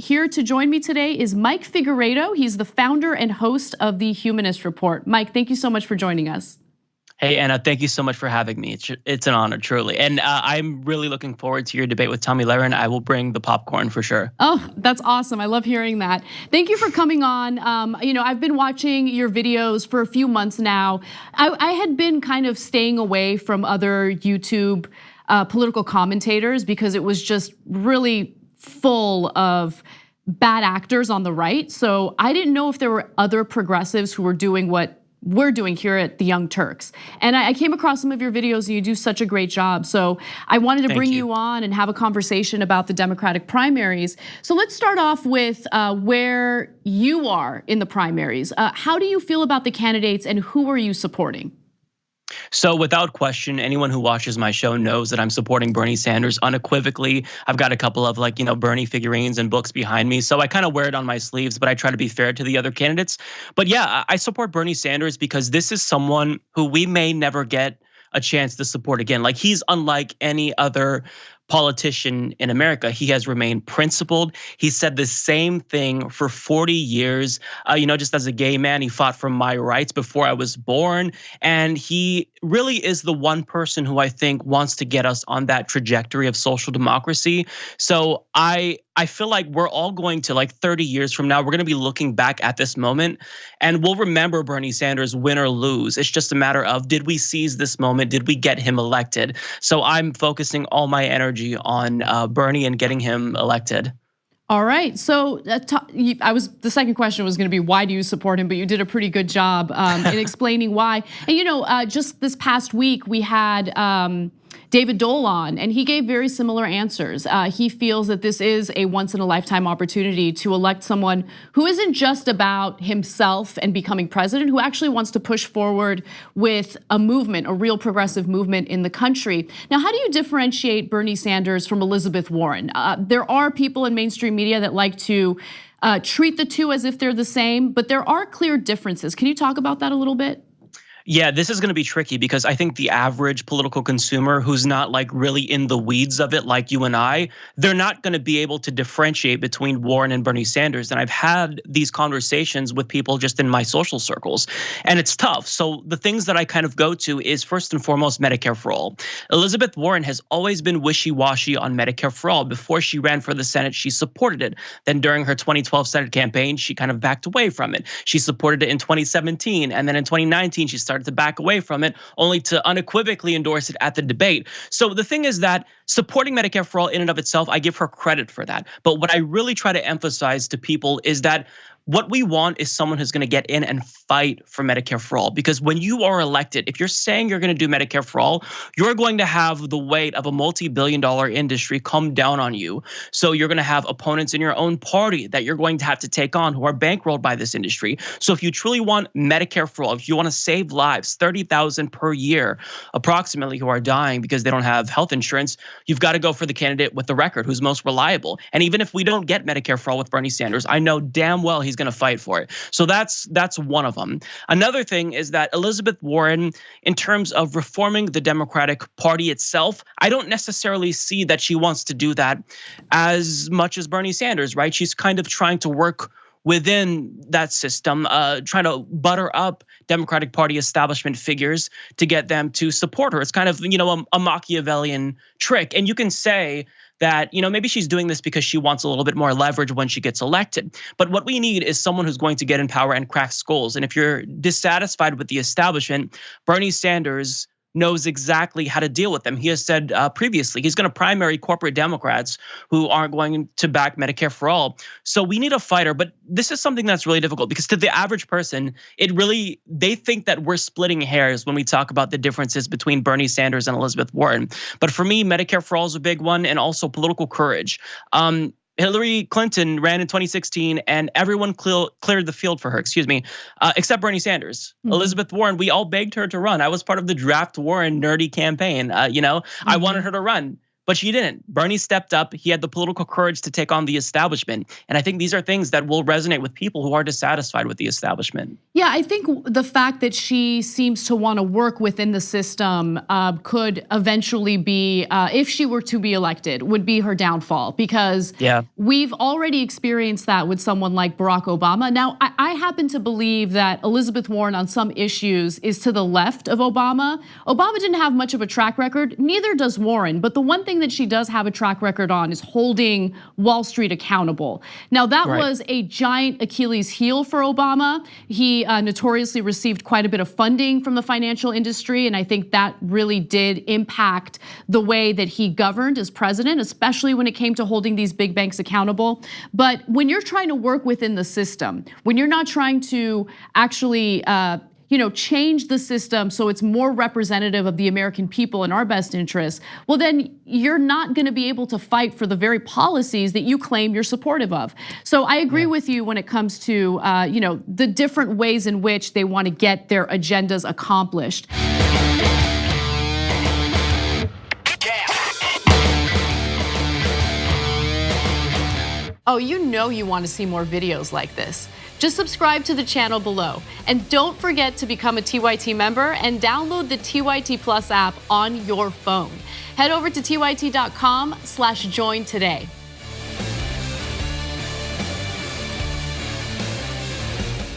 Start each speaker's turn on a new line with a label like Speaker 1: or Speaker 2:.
Speaker 1: here to join me today is Mike Figueredo. He's the founder and host of the Humanist Report. Mike, thank you so much for joining us.
Speaker 2: Hey, Anna, thank you so much for having me. It's an honor, truly. And I'm really looking forward to your debate with Tommy Lahren. I will bring the popcorn for sure.
Speaker 1: Oh, that's awesome. I love hearing that. Thank you for coming on. I've been watching your videos for a few months now. I had been kind of staying away from other YouTube political commentators because it was just really full of bad actors on the right. So I didn't know if there were other progressives who were doing what we're doing here at the Young Turks. And I came across some of your videos and you do such a great job. So I wanted to bring you on and have a conversation about the Democratic primaries. So let's start off with where you are in the primaries. How do you feel about the candidates and who are you supporting?
Speaker 2: So without question, anyone who watches my show knows that I'm supporting Bernie Sanders unequivocally. I've got a couple of Bernie figurines and books behind me. So I kind of wear it on my sleeves, but I try to be fair to the other candidates. But yeah, I support Bernie Sanders because this is someone who we may never get a chance to support again. Like, he's unlike any other politician in America. He has remained principled. He said the same thing for 40 years. Just as a gay man, he fought for my rights before I was born. And he really is the one person who I think wants to get us on that trajectory of social democracy. So I feel like we're all going to, 30 years from now, we're going to be looking back at this moment and we'll remember Bernie Sanders win or lose. It's just a matter of, did we seize this moment? Did we get him elected? So I'm focusing all my energy on Bernie and getting him elected.
Speaker 1: All right, so the second question was going to be, why do you support him? But you did a pretty good job in explaining why. And just this past week we had David Dole on, and he gave very similar answers. He feels that this is a once-in-a-lifetime opportunity to elect someone who isn't just about himself and becoming president, who actually wants to push forward with a movement, a real progressive movement in the country. Now, how do you differentiate Bernie Sanders from Elizabeth Warren? There are people in mainstream media that like to treat the two as if they're the same, but there are clear differences. Can you talk about that a little bit?
Speaker 2: Yeah, this is going to be tricky because I think the average political consumer who's not really in the weeds of it like you and I, they're not going to be able to differentiate between Warren and Bernie Sanders. And I've had these conversations with people just in my social circles, and it's tough. So the things that I kind of go to is, first and foremost, Medicare for all. Elizabeth Warren has always been wishy-washy on Medicare for all. Before she ran for the Senate, she supported it. Then during her 2012 Senate campaign, she kind of backed away from it. She supported it in 2017, and then in 2019, she started to back away from it, only to unequivocally endorse it at the debate. So the thing is that supporting Medicare for all in and of itself, I give her credit for that. But what I really try to emphasize to people is that what we want is someone who's going to get in and fight for Medicare for all. Because when you are elected, if you're saying you're going to do Medicare for all, you're going to have the weight of a multi-billion-dollar industry come down on you. So you're going to have opponents in your own party that you're going to have to take on who are bankrolled by this industry. So if you truly want Medicare for all, if you want to save lives, 30,000 per year approximately who are dying because they don't have health insurance, you've got to go for the candidate with the record who's most reliable. And even if we don't get Medicare for all with Bernie Sanders, I know damn well he's going to fight for it. So that's one of them. Another thing is that Elizabeth Warren, in terms of reforming the Democratic Party itself, I don't necessarily see that she wants to do that as much as Bernie Sanders, right? She's kind of trying to work within that system, trying to butter up Democratic Party establishment figures to get them to support her. It's kind of, a Machiavellian trick. And you can say that, maybe she's doing this because she wants a little bit more leverage when she gets elected. But what we need is someone who's going to get in power and crack skulls. And if you're dissatisfied with the establishment, Bernie Sanders knows exactly how to deal with them. He has said previously he's going to primary corporate Democrats who aren't going to back Medicare for all. So we need a fighter, but this is something that's really difficult because to the average person, they think that we're splitting hairs when we talk about the differences between Bernie Sanders and Elizabeth Warren. But for me, Medicare for all is a big one, and also political courage. Hillary Clinton ran in 2016 and everyone cleared the field for her, except Bernie Sanders. Mm-hmm. Elizabeth Warren, we all begged her to run. I was part of the Draft Warren nerdy campaign. I wanted her to run. but she didn't. Bernie stepped up. He had the political courage to take on the establishment. And I think these are things that will resonate with people who are dissatisfied with the establishment.
Speaker 1: Yeah, I think the fact that she seems to want to work within the system could eventually be, if she were to be elected, would be her downfall, because we've already experienced that with someone like Barack Obama. Now, I happen to believe that Elizabeth Warren on some issues is to the left of Obama. Obama didn't have much of a track record, neither does Warren, but the one thing that she does have a track record on is holding Wall Street accountable. Now, that was a giant Achilles heel for Obama. He notoriously received quite a bit of funding from the financial industry, and I think that really did impact the way that he governed as president, especially when it came to holding these big banks accountable. But when you're trying to work within the system, when you're not trying to actually change the system so it's more representative of the American people in our best interests, well, then you're not gonna be able to fight for the very policies that you claim you're supportive of. So I agree with you when it comes to the different ways in which they want to get their agendas accomplished. Oh, you want to see more videos like this. Just subscribe to the channel below. And don't forget to become a TYT member and download the TYT Plus app on your phone. Head over to tyt.com/join today.